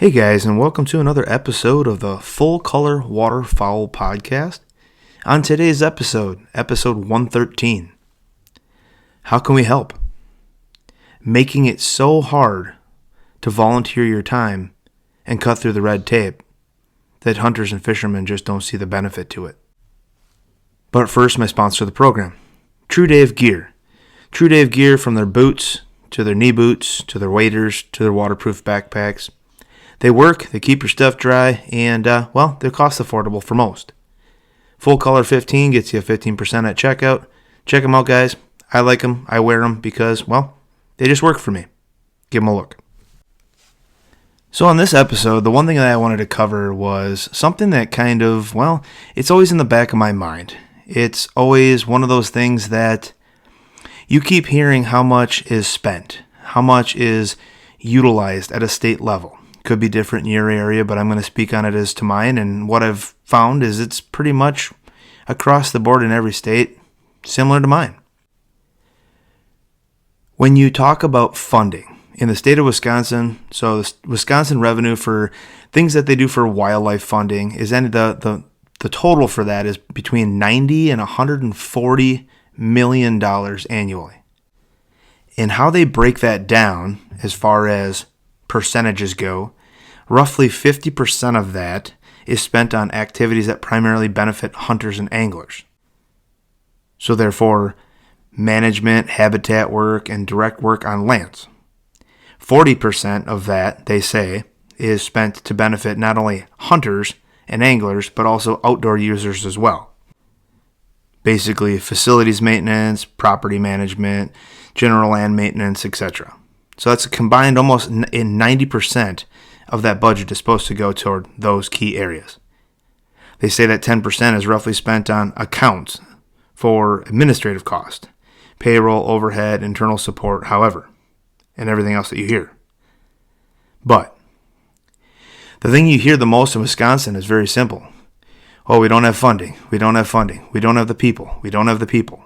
Hey guys, and welcome to another episode of the Full Color Waterfowl Podcast. On today's episode 113, how can we help? Making it so hard to volunteer your time and cut through the red tape that hunters and fishermen just don't see the benefit to it. But first, my sponsor of the program, True Dave Gear. True Dave Gear, from their boots to their knee boots to their waders to their waterproof backpacks. They work, they keep your stuff dry, and, they're cost affordable for most. Full Color 15 gets you 15% at checkout. Check them out, guys. I like them. I wear them because, they just work for me. Give them a look. So on this episode, the one thing that I wanted to cover was something that it's always in the back of my mind. It's always one of those things that you keep hearing how much is spent, how much is utilized at a state level. Could be different in your area, but I'm going to speak on it as to mine. And what I've found is it's pretty much across the board in every state, similar to mine. When you talk about funding in the state of Wisconsin, so the Wisconsin revenue for things that they do for wildlife funding is the total for that is between $90 and $140 million annually. And how they break that down as far as percentages go, roughly 50% of that is spent on activities that primarily benefit hunters and anglers. So therefore, management, habitat work, and direct work on lands. 40% of that, they say, is spent to benefit not only hunters and anglers, but also outdoor users as well. Basically, facilities maintenance, property management, general land maintenance, etc. So that's a combined almost in 90% of that budget is supposed to go toward those key areas. They say that 10% is roughly spent on accounts for administrative cost, payroll, overhead, internal support, however, and everything else that you hear. But the thing you hear the most in Wisconsin is very simple. Oh, we don't have funding. We don't have funding. We don't have the people. We don't have the people.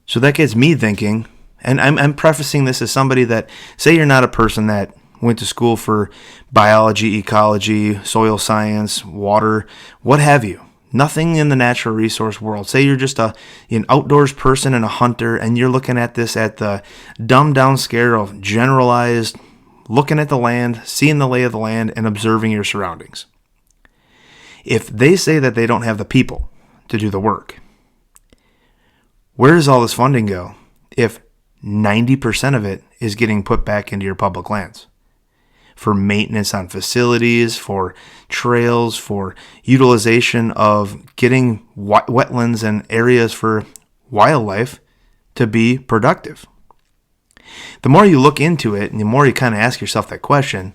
So that gets me thinking. And I'm prefacing this as somebody that, say you're not a person that went to school for biology, ecology, soil science, water, what have you. Nothing in the natural resource world. Say you're just an outdoors person and a hunter, and you're looking at this at the dumbed down scale of generalized, looking at the land, seeing the lay of the land, and observing your surroundings. If they say that they don't have the people to do the work, where does all this funding go if 90% of it is getting put back into your public lands? For maintenance on facilities, for trails, for utilization of getting wetlands and areas for wildlife to be productive. The more you look into it and the more you kind of ask yourself that question,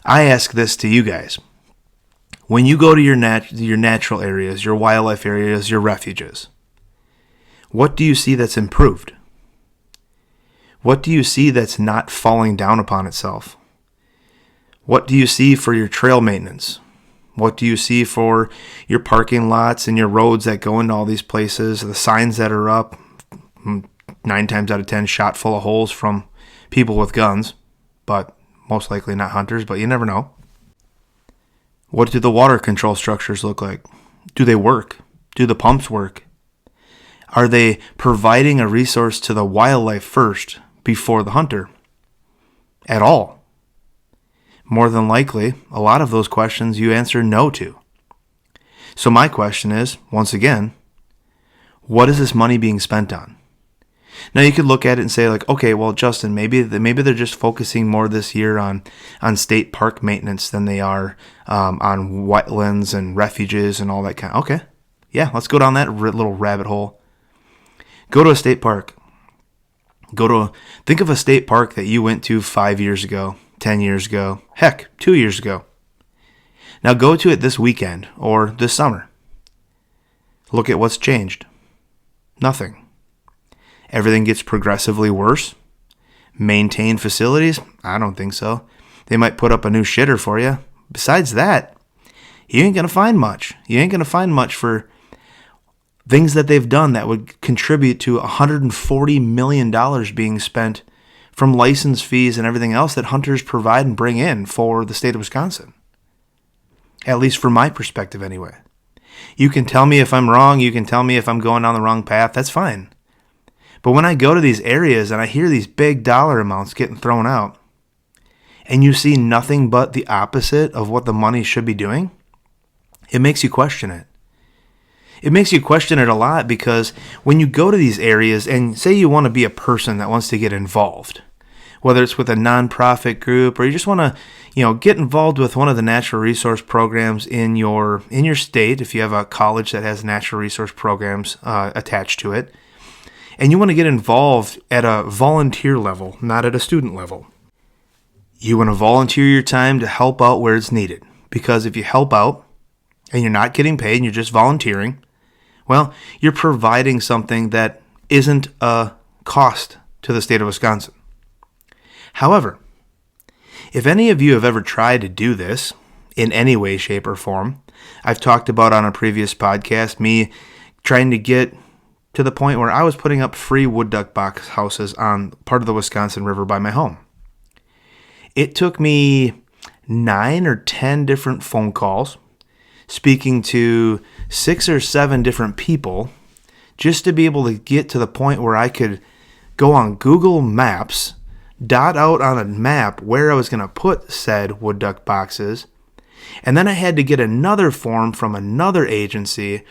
I ask this to you guys. When you go to your natural areas, your wildlife areas, your refuges, what do you see that's improved? What do you see that's not falling down upon itself? What do you see for your trail maintenance? What do you see for your parking lots and your roads that go into all these places? The signs that are up, 9 times out of 10 shot full of holes from people with guns, but most likely not hunters, but you never know. What do the water control structures look like? Do they work? Do the pumps work? Are they providing a resource to the wildlife first before the hunter at all? More than likely, a lot of those questions you answer no to. So my question is, once again, what is this money being spent on? Now you could look at it and say okay, well, Justin, maybe they're just focusing more this year on state park maintenance than they are on wetlands and refuges and all that kind. Okay, yeah, let's go down that little rabbit hole. Go to a state park. Think of a state park that you went to 5 years ago, 10 years ago, heck, 2 years ago. Now go to it this weekend or this summer. Look at what's changed. Nothing. Everything gets progressively worse. Maintain facilities? I don't think so. They might put up a new shitter for you. Besides that, you ain't going to find much. You ain't going to find much for things that they've done that would contribute to $140 million being spent from license fees and everything else that hunters provide and bring in for the state of Wisconsin. At least from my perspective anyway. You can tell me if I'm wrong, you can tell me if I'm going down the wrong path, that's fine. But when I go to these areas and I hear these big dollar amounts getting thrown out, and you see nothing but the opposite of what the money should be doing, it makes you question it. It makes you question it a lot, because when you go to these areas and say you want to be a person that wants to get involved, whether it's with a nonprofit group or you just want to, get involved with one of the natural resource programs in your state, if you have a college that has natural resource programs attached to it, and you want to get involved at a volunteer level, not at a student level. You want to volunteer your time to help out where it's needed, because if you help out and you're not getting paid and you're just volunteering, well, you're providing something that isn't a cost to the state of Wisconsin. However, if any of you have ever tried to do this in any way, shape, or form, I've talked about on a previous podcast me trying to get to the point where I was putting up free wood duck box houses on part of the Wisconsin River by my home. It took me 9 or 10 different phone calls, speaking to 6 or 7 different people, just to be able to get to the point where I could go on Google Maps, dot out on a map where I was going to put said wood duck boxes, and then I had to get another form from another agency.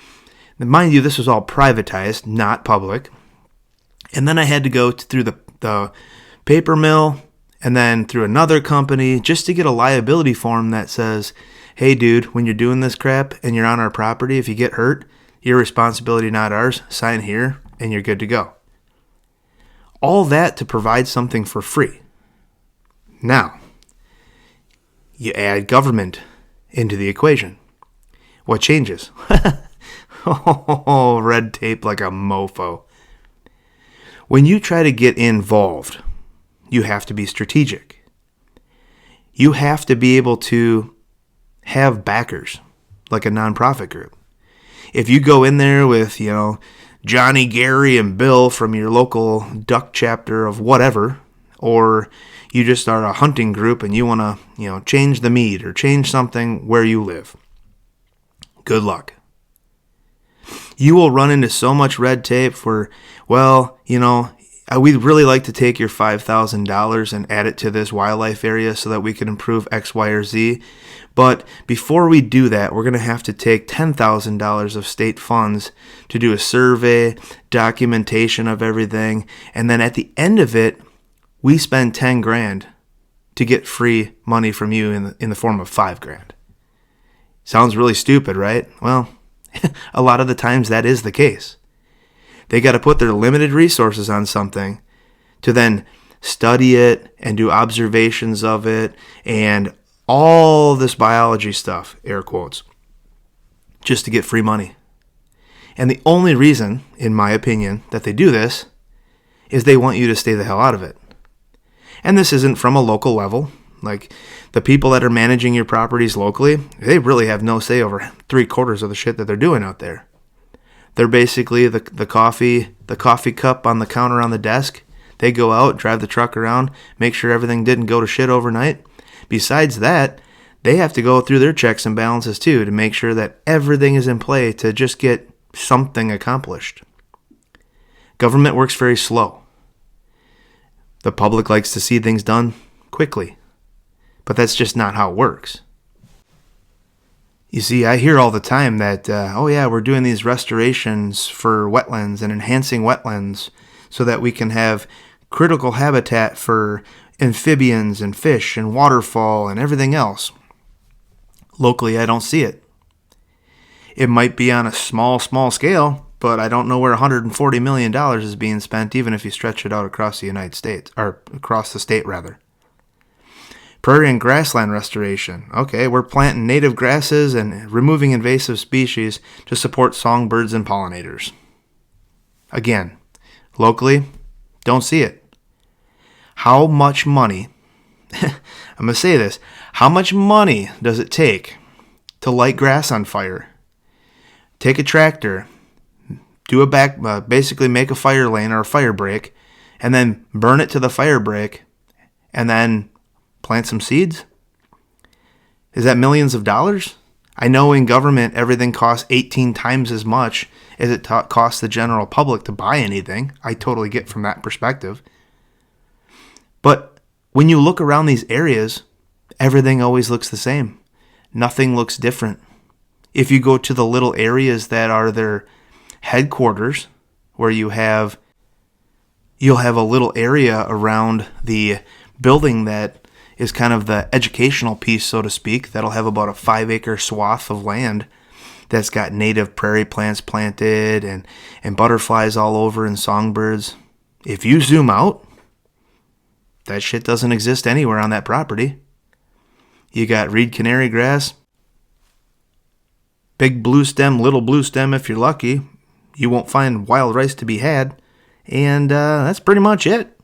Mind you, this was all privatized, not public. And then I had to go through the paper mill and then through another company just to get a liability form that says, hey, dude, when you're doing this crap and you're on our property, if you get hurt, your responsibility, not ours. Sign here and you're good to go. All that to provide something for free. Now, you add government into the equation. What changes? Oh, red tape like a mofo. When you try to get involved, you have to be strategic. You have to be able to have backers, like a nonprofit group. If you go in there with, Johnny, Gary, and Bill from your local duck chapter of whatever, or you just start a hunting group and you want to, change the meat or change something where you live, good luck. You will run into so much red tape for, we'd really like to take your $5,000 and add it to this wildlife area so that we can improve X, Y, or Z. But before we do that, we're going to have to take $10,000 of state funds to do a survey, documentation of everything. And then at the end of it, we spend $10,000 to get free money from you in the form of $5,000. Sounds really stupid, right? Well, a lot of the times that is the case. They got to put their limited resources on something to then study it and do observations of it and all this biology stuff, air quotes, just to get free money. And the only reason, in my opinion, that they do this is they want you to stay the hell out of it. And this isn't from a local level. Like, the people that are managing your properties locally, they really have no say over 3/4 of the shit that they're doing out there. They're basically the coffee cup on the counter on the desk. They go out, drive the truck around, make sure everything didn't go to shit overnight. Besides that, they have to go through their checks and balances too to make sure that everything is in play to just get something accomplished. Government works very slow. The public likes to see things done quickly. But that's just not how it works. You see, I hear all the time that, we're doing these restorations for wetlands and enhancing wetlands so that we can have critical habitat for amphibians and fish and waterfowl and everything else. Locally, I don't see it. It might be on a small scale, but I don't know where $140 million is being spent, even if you stretch it out across the United States, or across the state, rather. Prairie and grassland restoration. Okay, we're planting native grasses and removing invasive species to support songbirds and pollinators. Again, locally, don't see it. How much money, I'm going to say this, how much money does it take to light grass on fire? Take a tractor, do basically make a fire lane or a fire break, and then burn it to the fire break and then plant some seeds? Is that millions of dollars? I know in government everything costs 18 times as much as it costs the general public to buy anything. I totally get from that perspective. But when you look around these areas, everything always looks the same. Nothing looks different. If you go to the little areas that are their headquarters, where you'll have a little area around the building that is kind of the educational piece, so to speak, that'll have about a 5-acre swath of land that's got native prairie plants planted and butterflies all over and songbirds. If you zoom out, that shit doesn't exist anywhere on that property. You got reed canary grass, big blue stem, little blue stem if you're lucky. You won't find wild rice to be had, and that's pretty much it.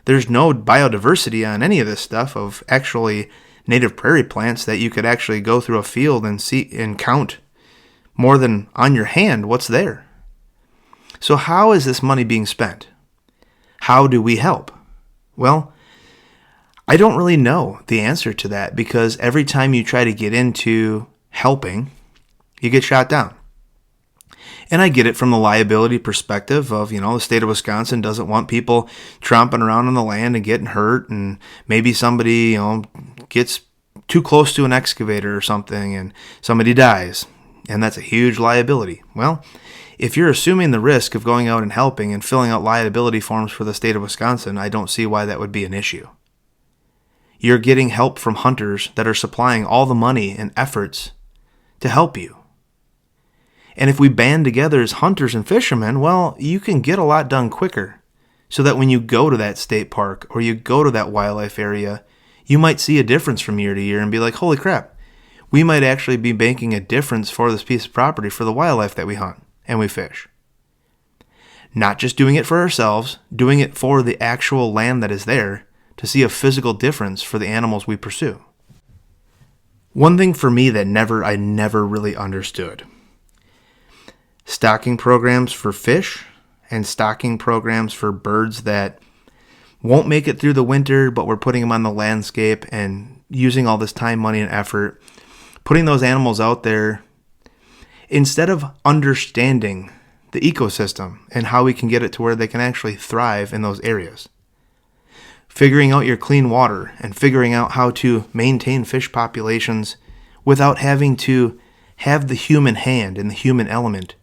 There's no biodiversity on any of this stuff of actually native prairie plants that you could actually go through a field and see and count more than on your hand what's there. So how is this money being spent? How do we help? Well, I don't really know the answer to that, because every time you try to get into helping, you get shot down. And I get it from the liability perspective of, the state of Wisconsin doesn't want people tromping around on the land and getting hurt, and maybe somebody, gets too close to an excavator or something and somebody dies, and that's a huge liability. Well, if you're assuming the risk of going out and helping and filling out liability forms for the state of Wisconsin, I don't see why that would be an issue. You're getting help from hunters that are supplying all the money and efforts to help you. And if we band together as hunters and fishermen, well, you can get a lot done quicker, so that when you go to that state park or you go to that wildlife area, you might see a difference from year to year and be like, holy crap, we might actually be making a difference for this piece of property for the wildlife that we hunt and we fish. Not just doing it for ourselves, doing it for the actual land that is there to see a physical difference for the animals we pursue. One thing for me that I never really understood: stocking programs for fish and stocking programs for birds that won't make it through the winter, but we're putting them on the landscape and using all this time, money, and effort, putting those animals out there instead of understanding the ecosystem and how we can get it to where they can actually thrive in those areas. Figuring out your clean water and figuring out how to maintain fish populations without having to have the human hand and the human element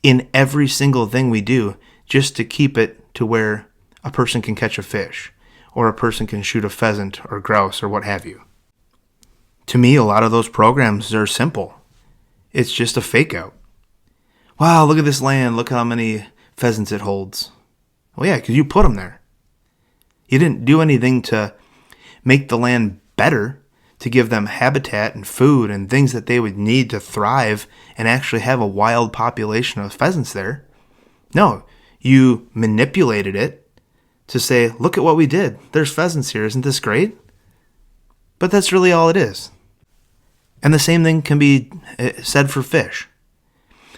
in every single thing we do, just to keep it to where a person can catch a fish or a person can shoot a pheasant or grouse or what have you. To me, a lot of those programs are simple. It's just a fake out. Wow, look at this land. Look how many pheasants it holds. Well, yeah, because you put them there. You didn't do anything to make the land better, to give them habitat and food and things that they would need to thrive and actually have a wild population of pheasants there. No, you manipulated it to say, look at what we did. There's pheasants here. Isn't this great? But that's really all it is. And the same thing can be said for fish.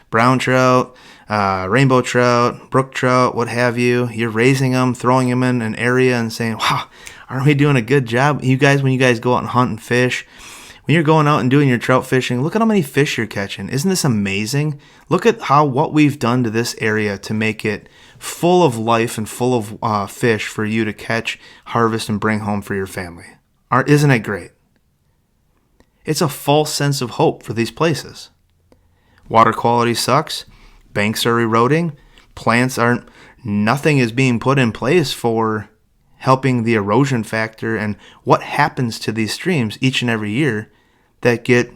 Brown trout, rainbow trout, brook trout, what have you. You're raising them, throwing them in an area and saying, wow, aren't we doing a good job? You guys, when you guys go out and hunt and fish, when you're going out and doing your trout fishing, look at how many fish you're catching. Isn't this amazing? Look at what we've done to this area to make it full of life and full of fish for you to catch, harvest, and bring home for your family. Isn't it great? It's a false sense of hope for these places. Water quality sucks. Banks are eroding. Nothing is being put in place for helping the erosion factor and what happens to these streams each and every year that get,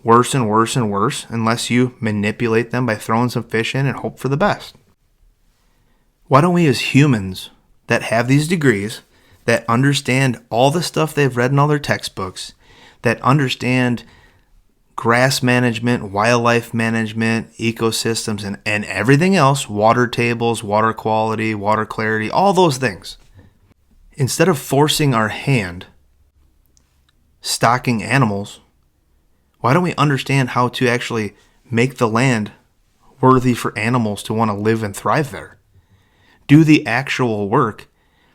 worse and worse and worse unless you manipulate them by throwing some fish in and hope for the best. Why don't we as humans that have these degrees, that understand all the stuff they've read in all their textbooks, that understand grass management, wildlife management, ecosystems, and everything else, water tables, water quality, water clarity, all those things, instead of forcing our hand stocking animals, why don't we understand how to actually make the land worthy for animals to want to live and thrive there? do the actual work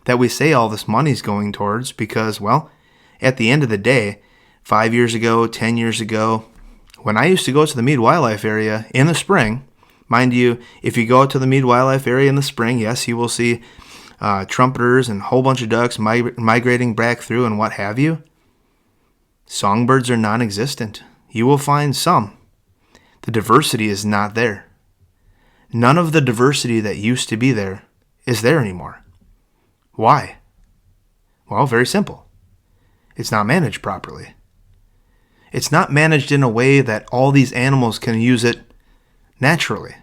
that we say all this money's going towards, because, well, at the end of the day, 5 years ago, 10 years ago, when I used to go to the Mead Wildlife Area in the spring, mind you, if you go to the Mead Wildlife Area in the spring, yes, you will see trumpeters and a whole bunch of ducks migrating back through and what have you. Songbirds are non-existent. You will find some. The diversity is not there. None of the diversity that used to be there is there anymore. Why? Well, very simple. It's not managed properly. It's not managed in a way that all these animals can use it naturally,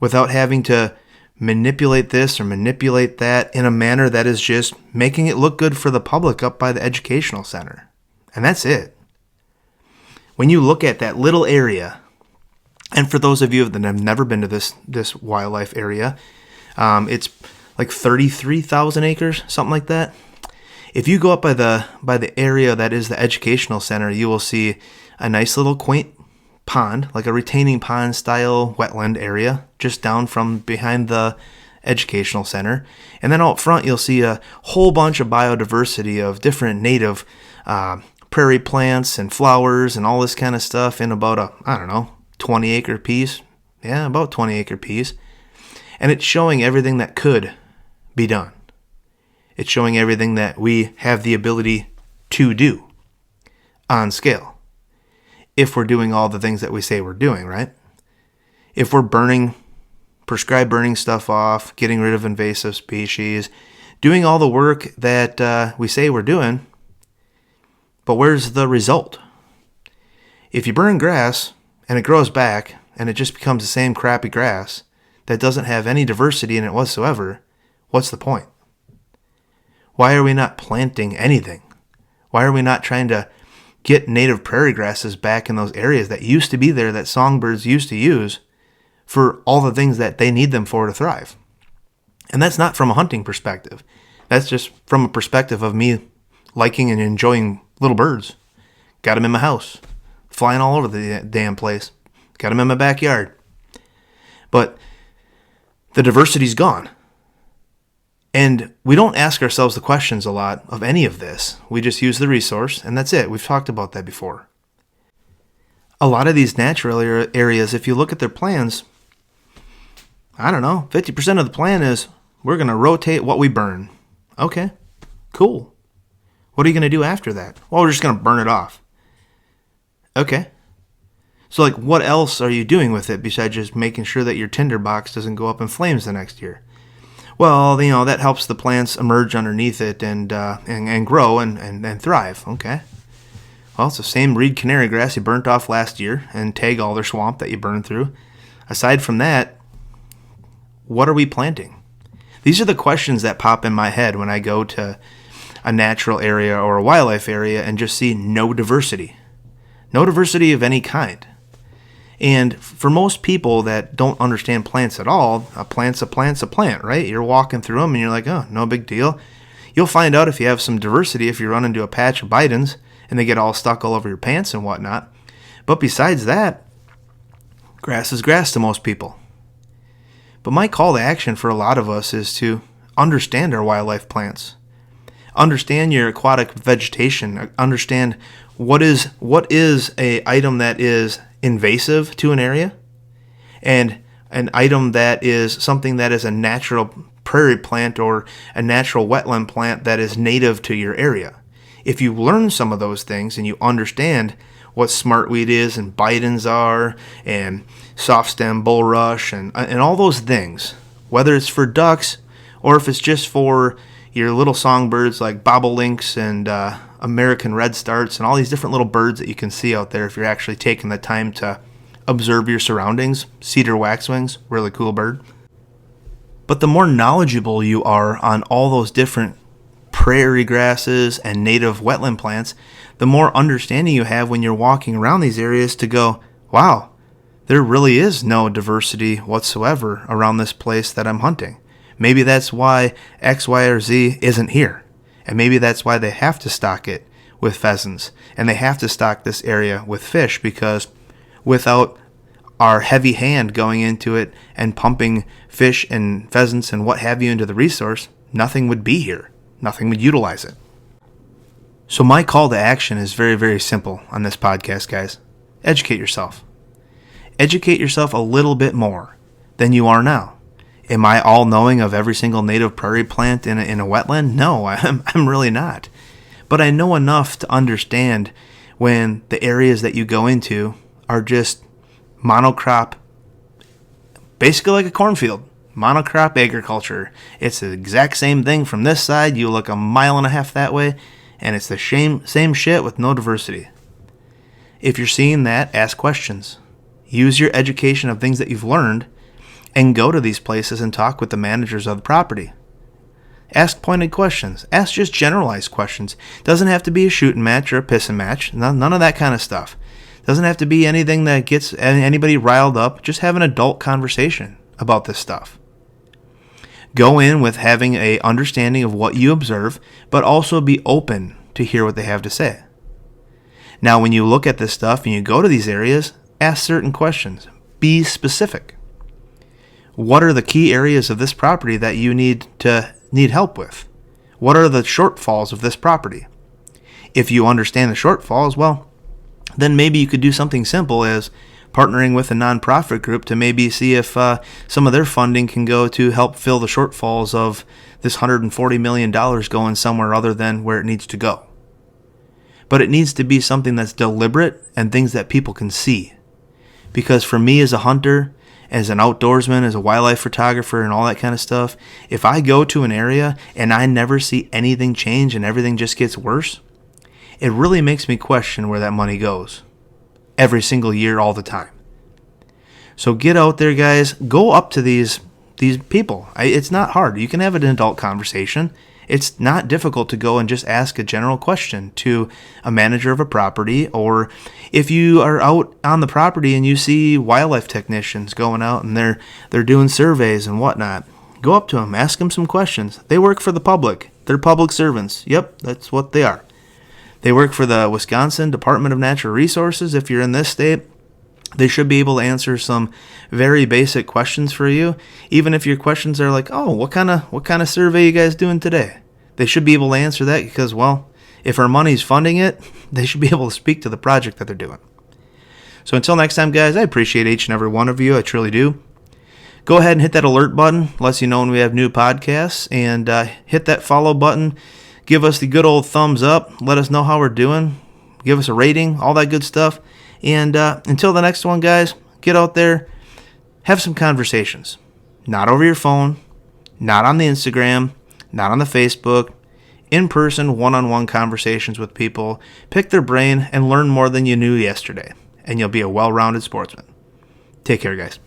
without having to manipulate this or manipulate that in a manner that is just making it look good for the public up by the educational center. And that's it. When you look at that little area, and for those of you that have never been to this wildlife area, it's like 33,000 acres, something like that. If you go up by the area that is the educational center, you will see a nice little quaint pond, like a retaining pond style wetland area, just down from behind the educational center. And then out front, you'll see a whole bunch of biodiversity of different native prairie plants and flowers and all this kind of stuff in about a, 20-acre piece. Yeah, about 20-acre piece. And it's showing everything that could be done. It's showing everything that we have the ability to do on scale, if we're doing all the things that we say we're doing, right? If we're prescribed burning stuff off, getting rid of invasive species, doing all the work that we say we're doing, but where's the result? If you burn grass and it grows back and it just becomes the same crappy grass that doesn't have any diversity in it whatsoever, what's the point? Why are we not planting anything? Why are we not trying to get native prairie grasses back in those areas that used to be there, that songbirds used to use for all the things that they need them for to thrive? And that's not from a hunting perspective. That's just from a perspective of me liking and enjoying little birds. Got them in my house, flying all over the damn place. Got them in my backyard. But the diversity's gone. And we don't ask ourselves the questions a lot of any of this. We just use the resource, and that's it. We've talked about that before. A lot of these natural areas, if you look at their plans, 50% of the plan is we're going to rotate what we burn. Okay, cool. What are you going to do after that? Well, we're just going to burn it off. Okay. So, what else are you doing with it besides just making sure that your tinderbox doesn't go up in flames the next year? Well, that helps the plants emerge underneath it and grow and thrive. Okay. Well, it's the same reed canary grass you burnt off last year and tag all their swamp that you burned through. Aside from that, what are we planting? These are the questions that pop in my head when I go to a natural area or a wildlife area and just see no diversity. No diversity of any kind. And for most people that don't understand plants at all, a plant's a plant, right? You're walking through them and you're like, oh, no big deal. You'll find out if you have some diversity if you run into a patch of Bidens and they get all stuck all over your pants and whatnot. But besides that, grass is grass to most people. But my call to action for a lot of us is to understand our wildlife plants. Understand your aquatic vegetation. Understand what is a item that is invasive to an area and an item that is something that is a natural prairie plant or a natural wetland plant that is native to your area. If you learn some of those things and you understand what smartweed is and Bidens are and soft stem bulrush and all those things, whether it's for ducks or if it's just for your little songbirds like bobolinks and American redstarts and all these different little birds that you can see out there if you're actually taking the time to observe your surroundings. Cedar waxwings, really cool bird. But the more knowledgeable you are on all those different prairie grasses and native wetland plants, the more understanding you have when you're walking around these areas to go, wow, there really is no diversity whatsoever around this place that I'm hunting. Maybe that's why X, Y, or Z isn't here. And maybe that's why they have to stock it with pheasants. And they have to stock this area with fish because without our heavy hand going into it and pumping fish and pheasants and what have you into the resource, nothing would be here. Nothing would utilize it. So my call to action is very, very simple on this podcast, guys. Educate yourself. Educate yourself a little bit more than you are now. Am I all-knowing of every single native prairie plant in a wetland? No, I'm really not. But I know enough to understand when the areas that you go into are just monocrop, basically like a cornfield. Monocrop agriculture. It's the exact same thing from this side. You look a mile and a half that way, and it's the same shit with no diversity. If you're seeing that, ask questions. Use your education of things that you've learned and go to these places and talk with the managers of the property. Ask pointed questions. Ask just generalized questions. Doesn't have to be a shooting match or a pissing match. None of that kind of stuff. Doesn't have to be anything that gets anybody riled up. Just have an adult conversation about this stuff. Go in with having an understanding of what you observe, but also be open to hear what they have to say. Now, when you look at this stuff and you go to these areas, ask certain questions. Be specific. What are the key areas of this property that you need help with? What are the shortfalls of this property? If you understand the shortfalls, well, then maybe you could do something simple as partnering with a nonprofit group to maybe see if some of their funding can go to help fill the shortfalls of this $140 million going somewhere other than where it needs to go. But it needs to be something that's deliberate and things that people can see. Because for me as a hunter, as an outdoorsman, as a wildlife photographer and all that kind of stuff, if I go to an area and I never see anything change and everything just gets worse, it really makes me question where that money goes. Every single year, all the time. So get out there, guys. Go up to these people. It's not hard. You can have an adult conversation. It's not difficult to go and just ask a general question to a manager of a property, or if you are out on the property and you see wildlife technicians going out and they're doing surveys and whatnot, go up to them, ask them some questions. They work for the public. They're public servants. Yep, that's what they are. They work for the Wisconsin Department of Natural Resources. If you're in this state, they should be able to answer some very basic questions for you. Even if your questions are like, oh, what kind of survey you guys doing today? They should be able to answer that because, well, if our money's funding it, they should be able to speak to the project that they're doing. So until next time, guys, I appreciate each and every one of you. I truly do. Go ahead and hit that alert button. Lets you know when we have new podcasts. And hit that follow button. Give us the good old thumbs up. Let us know how we're doing. Give us a rating, all that good stuff. And until the next one, guys, get out there, have some conversations. Not over your phone, not on the Instagram, not on the Facebook. In person, one-on-one conversations with people. Pick their brain and learn more than you knew yesterday. And you'll be a well-rounded sportsman. Take care, guys.